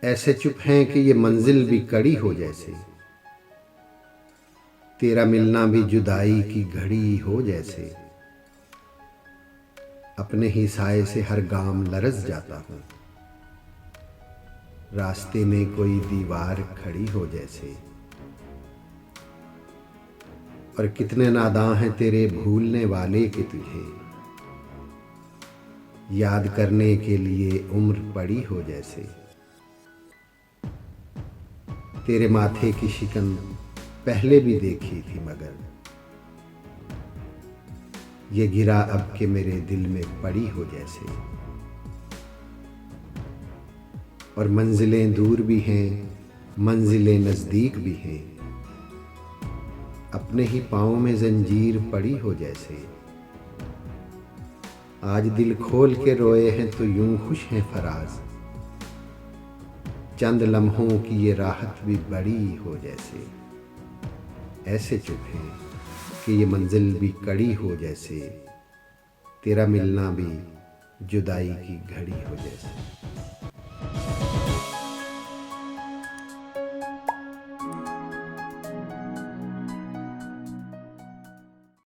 ऐसे चुप हैं कि ये मंजिल भी कड़ी हो जैसे। तेरा मिलना भी जुदाई की घड़ी हो जैसे। अपने ही साए से हर गाम लरज़ जाता हूँ, रास्ते में कोई दीवार खड़ी हो जैसे। और कितने नादां हैं तेरे भूलने वाले कि तुझे याद करने के लिए उम्र पड़ी हो जैसे। तेरे माथे की शिकन पहले भी देखी थी मगर ये गिरा अब के मेरे दिल में पड़ी हो जैसे। और मंजिलें दूर भी हैं, मंजिलें नज़दीक भी हैं, अपने ही पाँव में जंजीर पड़ी हो जैसे। आज दिल खोल के रोए हैं तो यूं खुश हैं फराज, चंद लम्हों की ये राहत भी बड़ी हो जैसे। ऐसे चुप हैं कि ये मंजिल भी कड़ी हो जैसे। तेरा मिलना भी जुदाई की घड़ी हो जैसे।